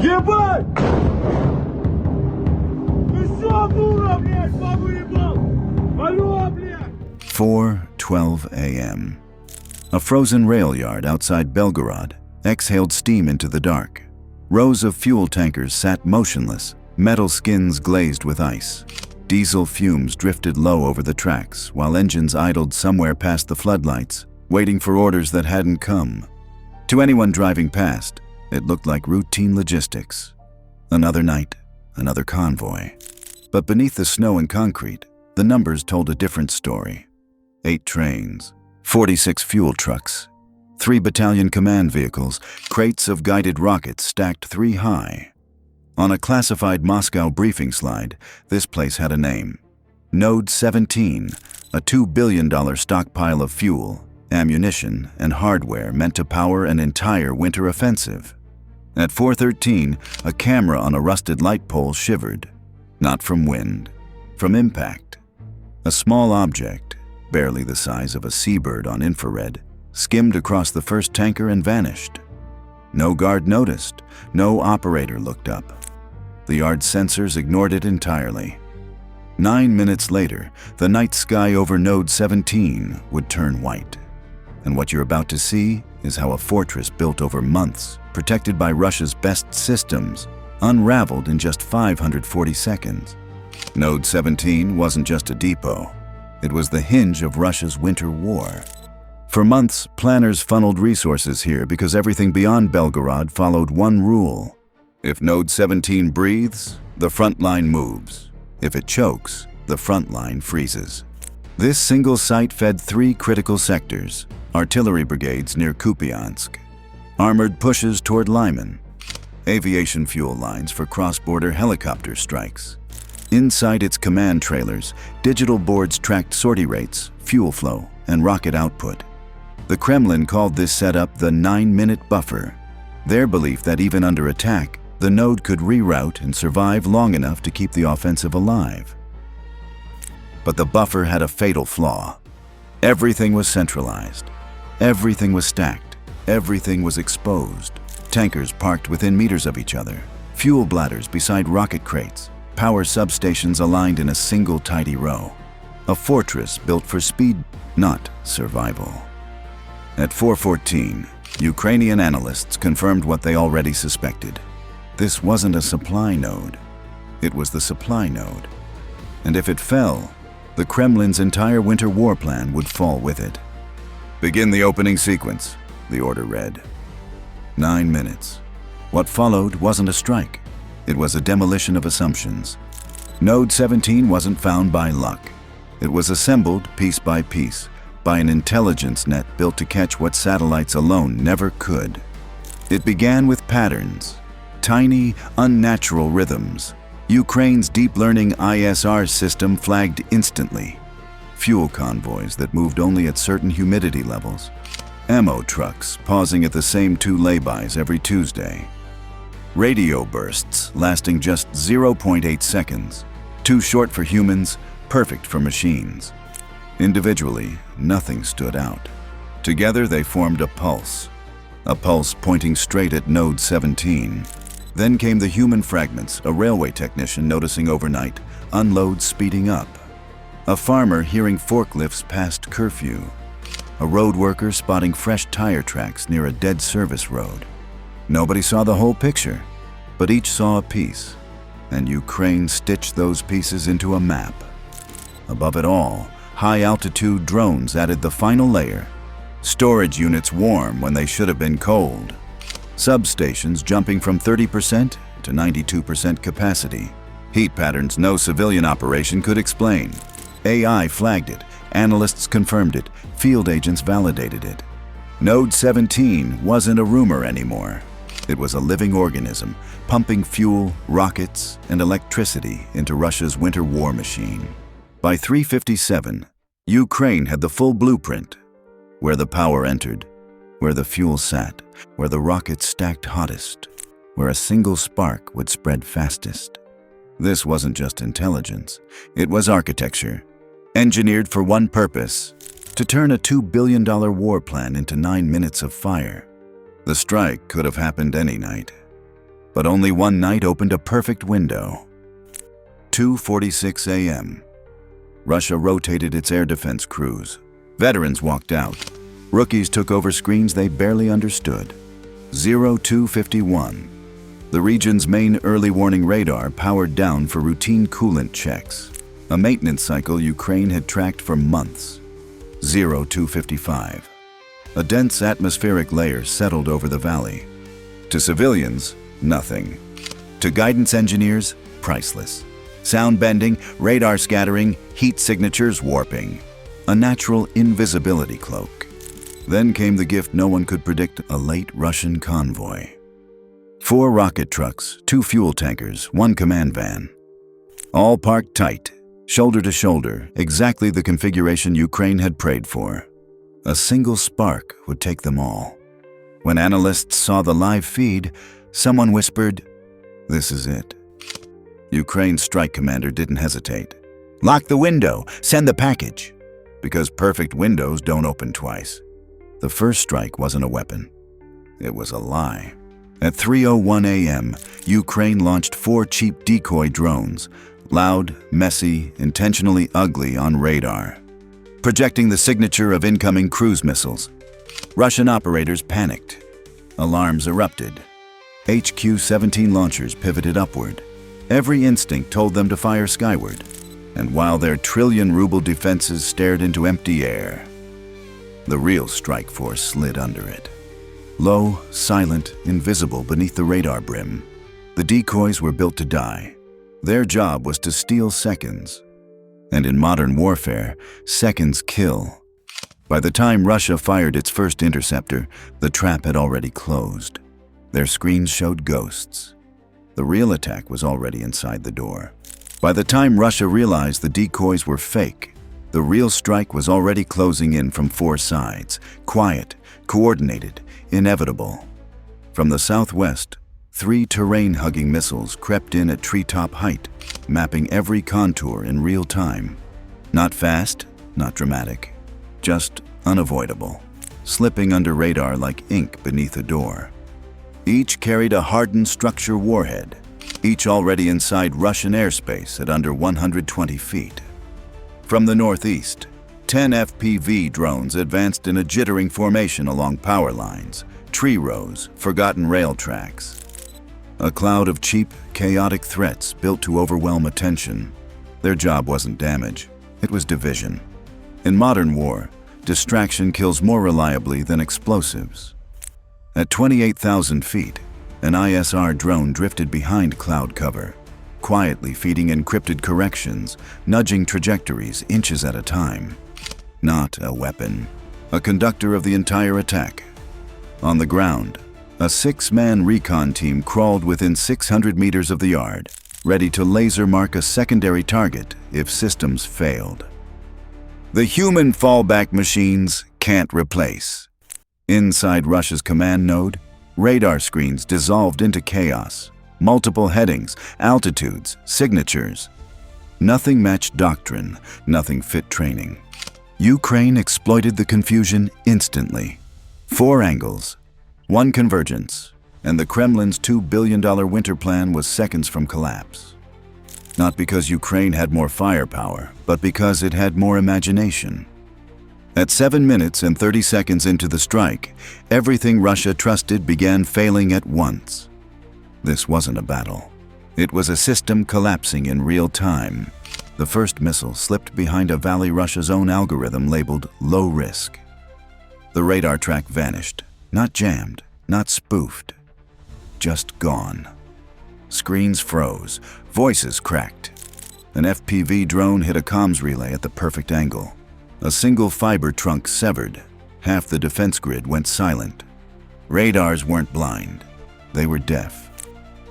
Ебать! Ты что, дура, блядь, бабу ебал? Алло, блядь! 4:12 a.m. A frozen rail yard outside Belgorod exhaled steam into the dark. Rows of fuel tankers sat motionless, metal skins glazed with ice. Diesel fumes drifted low over the tracks, while engines idled somewhere past the floodlights, waiting for orders that hadn't come. To anyone driving past, it looked like routine logistics. Another night, another convoy. But beneath the snow and concrete, the numbers told a different story. 8 trains, 46 fuel trucks, 3 battalion command vehicles, crates of guided rockets stacked 3 high. On a classified Moscow briefing slide, this place had a name. Node 17, a $2 billion stockpile of fuel, ammunition, and hardware meant to power an entire winter offensive. At 4:13, a camera on a rusted light pole shivered. Not from wind, from impact. A small object, barely the size of a seabird on infrared, skimmed across the first tanker and vanished. No guard noticed, no operator looked up. The yard's sensors ignored it entirely. 9 minutes later, the night sky over Node 17 would turn white. And what you're about to see is how a fortress built over months, protected by Russia's best systems, unraveled in just 540 seconds. Node 17 wasn't just a depot. It was the hinge of Russia's winter war. For months, planners funneled resources here because everything beyond Belgorod followed one rule. If Node 17 breathes, the front line moves. If it chokes, the front line freezes. This single site fed 3 critical sectors: artillery brigades near Kupiansk, armored pushes toward Lyman, aviation fuel lines for cross-border helicopter strikes. Inside its command trailers, digital boards tracked sortie rates, fuel flow, and rocket output. The Kremlin called this setup the 9-minute buffer, their belief that even under attack, the node could reroute and survive long enough to keep the offensive alive. But the buffer had a fatal flaw. Everything was centralized. Everything was stacked. Everything was exposed. Tankers parked within meters of each other. Fuel bladders beside rocket crates. Power substations aligned in a single tidy row. A fortress built for speed, not survival. At 4:14, Ukrainian analysts confirmed what they already suspected. This wasn't a supply node. It was the supply node. And if it fell, the Kremlin's entire winter war plan would fall with it. "Begin the opening sequence," the order read. 9 minutes. What followed wasn't a strike. It was a demolition of assumptions. Node 17 wasn't found by luck. It was assembled piece by piece by an intelligence net built to catch what satellites alone never could. It began with patterns, tiny, unnatural rhythms. Ukraine's deep learning ISR system flagged instantly. Fuel convoys that moved only at certain humidity levels. Ammo trucks pausing at the same 2 laybys every Tuesday. Radio bursts lasting just 0.8 seconds. Too short for humans, perfect for machines. Individually, nothing stood out. Together they formed a pulse pointing straight at Node 17. Then came the human fragments, a railway technician noticing overnight, unloads speeding up. A farmer hearing forklifts past curfew. A road worker spotting fresh tire tracks near a dead service road. Nobody saw the whole picture, but each saw a piece, and Ukraine stitched those pieces into a map. Above it all, high-altitude drones added the final layer. Storage units warm when they should have been cold. Substations jumping from 30% to 92% capacity. Heat patterns no civilian operation could explain. AI flagged it, analysts confirmed it, field agents validated it. Node 17 wasn't a rumor anymore. It was a living organism, pumping fuel, rockets, and electricity into Russia's winter war machine. By 3:57, Ukraine had the full blueprint: where the power entered, where the fuel sat, where the rockets stacked hottest, where a single spark would spread fastest. This wasn't just intelligence, it was architecture, engineered for one purpose: to turn a $2 billion war plan into 9 minutes of fire. The strike could have happened any night. But only one night opened a perfect window. 2:46 a.m. Russia rotated its air defense crews. Veterans walked out. Rookies took over screens they barely understood. 0251. The region's main early warning radar powered down for routine coolant checks, a maintenance cycle Ukraine had tracked for months. 0255. A dense atmospheric layer settled over the valley. To civilians, nothing. To guidance engineers, priceless. Sound bending, radar scattering, heat signatures warping. A natural invisibility cloak. Then came the gift no one could predict, a late Russian convoy. 4 rocket trucks, 2 fuel tankers, 1 command van. All parked tight, shoulder to shoulder, exactly the configuration Ukraine had prayed for. A single spark would take them all. When analysts saw the live feed, someone whispered, "This is it." Ukraine's strike commander didn't hesitate. "Lock the window, send the package." Because perfect windows don't open twice. The first strike wasn't a weapon. It was a lie. At 3:01 a.m., Ukraine launched 4 cheap decoy drones, loud, messy, intentionally ugly on radar, projecting the signature of incoming cruise missiles. Russian operators panicked. Alarms erupted. HQ-17 launchers pivoted upward. Every instinct told them to fire skyward. And while their trillion-ruble defenses stared into empty air, the real strike force slid under it. Low, silent, invisible beneath the radar brim, the decoys were built to die. Their job was to steal seconds. And in modern warfare, seconds kill. By the time Russia fired its first interceptor, the trap had already closed. Their screens showed ghosts. The real attack was already inside the door. By the time Russia realized the decoys were fake, the real strike was already closing in from 4 sides, quiet, coordinated, inevitable. From the southwest, 3 terrain-hugging missiles crept in at treetop height, mapping every contour in real time. Not fast, not dramatic, just unavoidable, slipping under radar like ink beneath a door. Each carried a hardened structure warhead, each already inside Russian airspace at under 120 feet. From the northeast, 10 FPV drones advanced in a jittering formation along power lines, tree rows, forgotten rail tracks. A cloud of cheap, chaotic threats built to overwhelm attention. Their job wasn't damage, it was division. In modern war, distraction kills more reliably than explosives. At 28,000 feet, an ISR drone drifted behind cloud cover, quietly feeding encrypted corrections, nudging trajectories inches at a time. Not a weapon, a conductor of the entire attack. On the ground, a 6-man recon team crawled within 600 meters of the yard, ready to laser mark a secondary target if systems failed. The human fallback machines can't replace. Inside Russia's command node, radar screens dissolved into chaos. Multiple headings, altitudes, signatures. Nothing matched doctrine, nothing fit training. Ukraine exploited the confusion instantly. 4 angles, 1 convergence, and the Kremlin's $2 billion winter plan was seconds from collapse. Not because Ukraine had more firepower, but because it had more imagination. At 7 minutes and 30 seconds into the strike, everything Russia trusted began failing at once. This wasn't a battle. It was a system collapsing in real time. The first missile slipped behind a valley Russia's own algorithm labeled low risk. The radar track vanished, not jammed, not spoofed, just gone. Screens froze, voices cracked. An FPV drone hit a comms relay at the perfect angle. A single fiber trunk severed. Half the defense grid went silent. Radars weren't blind. They were deaf.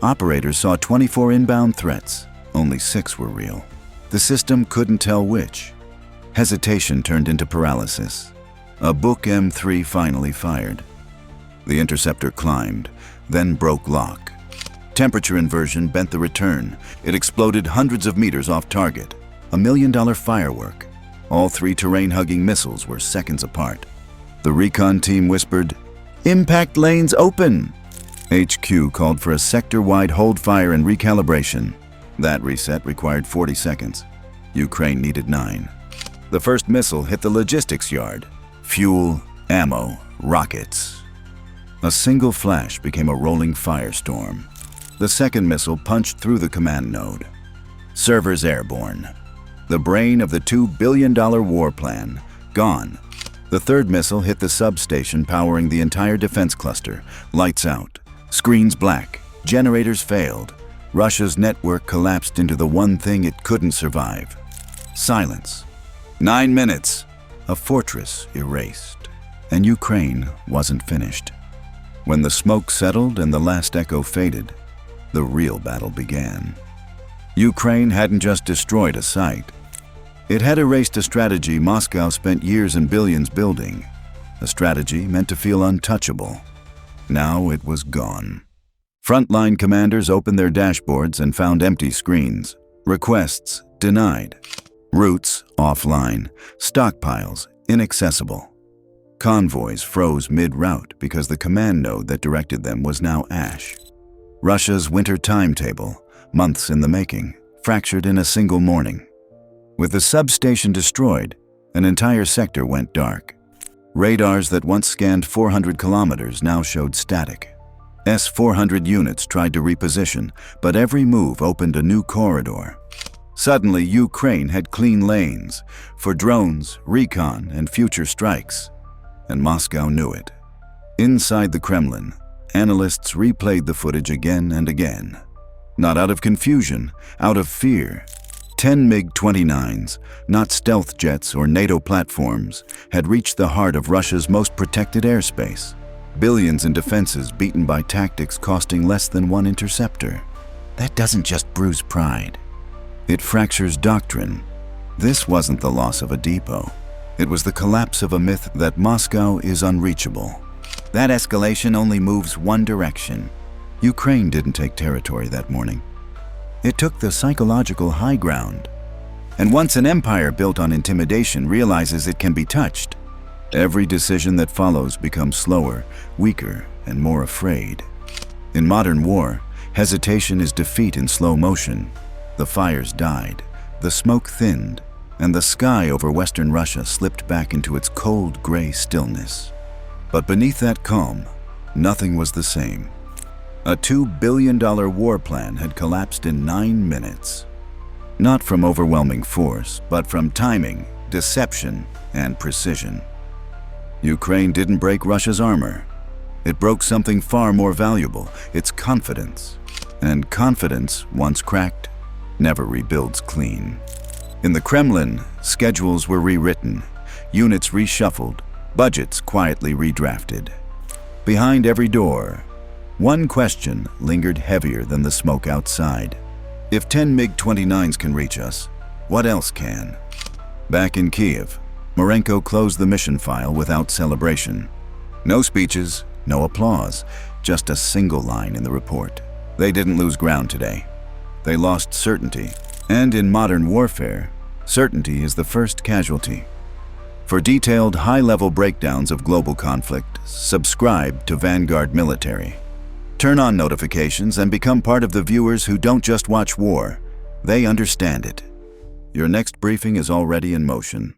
Operators saw 24 inbound threats. Only 6 were real. The system couldn't tell which. Hesitation turned into paralysis. A Book M3 finally fired. The interceptor climbed, then broke lock. Temperature inversion bent the return. It exploded hundreds of meters off target. $1 million firework. All 3 terrain-hugging missiles were seconds apart. The recon team whispered, "Impact lanes open!" HQ called for a sector-wide hold fire and recalibration. That reset required 40 seconds. Ukraine needed 9. The first missile hit the logistics yard. Fuel, ammo, rockets. A single flash became a rolling firestorm. The second missile punched through the command node. Servers airborne. The brain of the $2 billion war plan, gone. The third missile hit the substation powering the entire defense cluster. Lights out. Screens black. Generators failed. Russia's network collapsed into the one thing it couldn't survive. Silence. 9 minutes. A fortress erased. And Ukraine wasn't finished. When the smoke settled and the last echo faded, the real battle began. Ukraine hadn't just destroyed a site. It had erased a strategy Moscow spent years and billions building. A strategy meant to feel untouchable. Now it was gone. Frontline commanders opened their dashboards and found empty screens. Requests denied. Routes offline. Stockpiles inaccessible. Convoys froze mid-route because the command node that directed them was now ash. Russia's winter timetable, months in the making, fractured in a single morning. With the substation destroyed, an entire sector went dark. Radars that once scanned 400 kilometers now showed static. S-400 units tried to reposition, but every move opened a new corridor. Suddenly, Ukraine had clean lanes for drones, recon, and future strikes. And Moscow knew it. Inside the Kremlin, analysts replayed the footage again and again. Not out of confusion, out of fear. 10 MiG-29s, not stealth jets or NATO platforms, had reached the heart of Russia's most protected airspace. Billions in defenses beaten by tactics costing less than one interceptor. That doesn't just bruise pride. It fractures doctrine. This wasn't the loss of a depot. It was the collapse of a myth that Moscow is unreachable. That escalation only moves one direction. Ukraine didn't take territory that morning. It took the psychological high ground. And once an empire built on intimidation realizes it can be touched, every decision that follows becomes slower, weaker, and more afraid. In modern war, hesitation is defeat in slow motion. The fires died, the smoke thinned, and the sky over western Russia slipped back into its cold gray stillness. But beneath that calm, nothing was the same. A $2 billion war plan had collapsed in 9 minutes. Not from overwhelming force, but from timing, deception, and precision. Ukraine didn't break Russia's armor. It broke something far more valuable, its confidence. And confidence, once cracked, never rebuilds clean. In the Kremlin, schedules were rewritten, units reshuffled, budgets quietly redrafted. Behind every door, one question lingered heavier than the smoke outside. If 10 MiG-29s can reach us, what else can? Back in Kiev, Marenko closed the mission file without celebration. No speeches, no applause, just a single line in the report. They didn't lose ground today. They lost certainty. And in modern warfare, certainty is the first casualty. For detailed, high-level breakdowns of global conflict, subscribe to Vanguard Military. Turn on notifications and become part of the viewers who don't just watch war, they understand it. Your next briefing is already in motion.